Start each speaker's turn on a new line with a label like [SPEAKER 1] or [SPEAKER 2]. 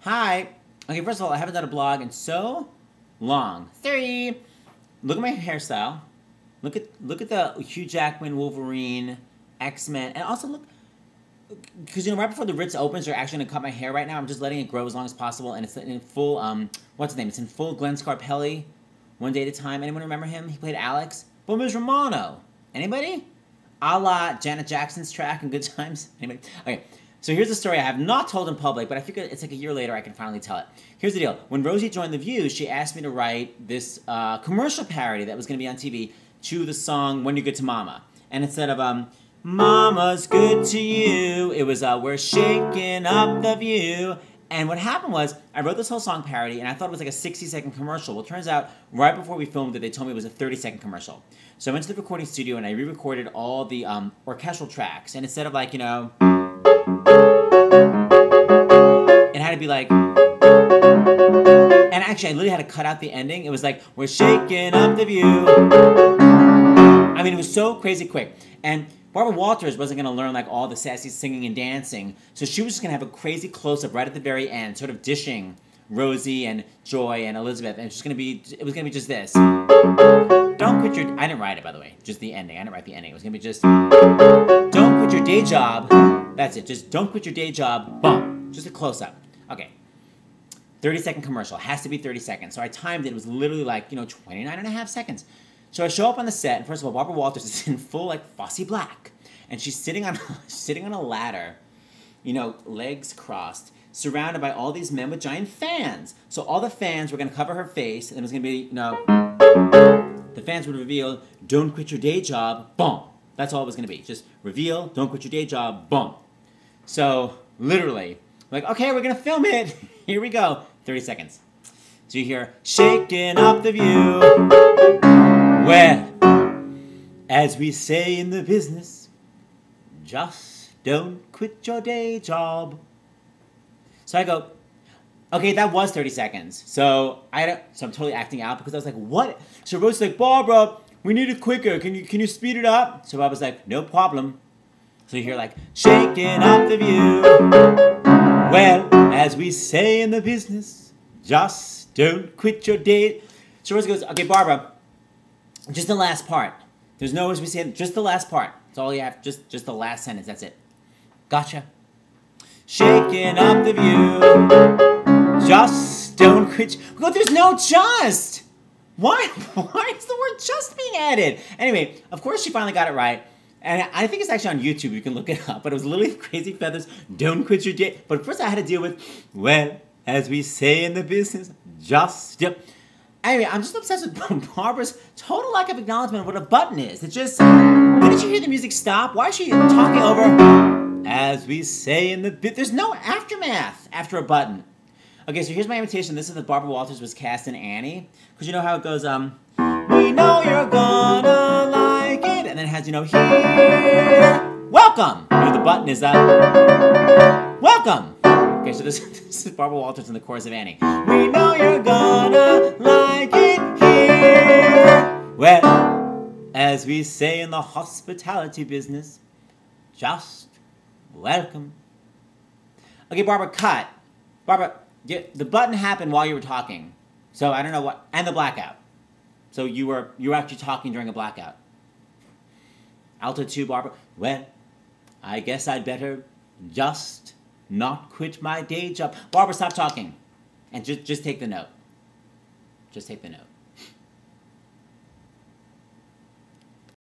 [SPEAKER 1] Hi. Okay, first of all, I haven't done a blog in so long. 3. Look at my hairstyle. Look at the Hugh Jackman Wolverine, X-Men, and also look, because right before the Ritz opens, they're actually gonna cut my hair right now. I'm just letting it grow as long as possible, and it's in full what's his name? It's in full Glenn Scarpelli, One Day at a Time. Anyone remember him? He played Alex. Boom is Romano. Anybody? A la Janet Jackson's track in Good Times. Anybody? Okay. So here's the story I have not told in public, but I figure it's like a year later I can finally tell it. Here's the deal. When Rosie joined The View, she asked me to write this commercial parody that was going to be on TV to the song When You're Good to Mama. And instead of Mama's Good to You, it was We're Shaking Up the View. And what happened was, I wrote this whole song parody, and I thought it was like a 60-second commercial. Well, it turns out, right before we filmed it, they told me it was a 30-second commercial. So I went to the recording studio, and I re-recorded all the orchestral tracks. And instead of like, it had to be like, and actually I literally had to cut out the ending. It was like, we're shaking up the view. I mean, it was so crazy quick. And Barbara Walters wasn't going to learn like all the sassy singing and dancing. So she was just going to have a crazy close-up right at the very end, sort of dishing Rosie and Joy and Elizabeth. And it was going to be just this. Don't quit your, I didn't write it, by the way, just the ending. I didn't write the ending. It was going to be just, don't quit your day job. That's it. Just don't quit your day job. Boom. Just a close-up. Okay. 30-second commercial. Has to be 30 seconds. So I timed it. It was literally like, 29 and a half seconds. So I show up on the set, and first of all, Barbara Walters is in full, like, Fosse Black. And she's sitting on a ladder, legs crossed, surrounded by all these men with giant fans. So all the fans were going to cover her face, and it was going to be, the fans would reveal, don't quit your day job, boom. That's all it was going to be. Just reveal, don't quit your day job, boom. So, literally, like, okay, we're going to film it. Here we go. 30 seconds. So you hear, shaking up the view. Well, as we say in the business, just don't quit your day job. So I go, okay, that was 30 seconds. So I'm totally acting out because I was like, what? So Rosie's like, Barbara, we need it quicker. Can you speed it up? So I was like, no problem. So you hear like, shaking up the view. Well, as we say in the business, just don't quit your day. So Rosie goes, okay, Barbara, just the last part. There's no as we say it, just the last part. That's all you have, just the last sentence, that's it. Gotcha. Shaking up the view. Just don't quit. Well, there's no just. Why is the word just being added? Anyway, of course she finally got it right. And I think it's actually on YouTube. You can look it up. But it was literally Crazy Feathers, don't quit your day. But first I had to deal with, well, as we say in the business, just... Anyway, I'm just obsessed with Barbara's total lack of acknowledgement of what a button is. It's just... Didn't you hear the music stop? Why is she talking over... As we say in the... There's no aftermath after a button. Okay, so here's my imitation. This is that Barbara Walters was cast in Annie. Because you know how it goes, we know you're gonna like it. And then it has, here. Welcome! The button is welcome! Okay, so this is Barbara Walters in the chorus of Annie. We know you're gonna like it here. Well, as we say in the hospitality business, just welcome. Okay, Barbara, cut. Barbara, the button happened while you were talking. So I don't know what, and the blackout. So you were actually talking during a blackout. Alto 2, Barbara. Well, I guess I'd better just not quit my day job. Barbara, stop talking. And just take the note. Just take the note.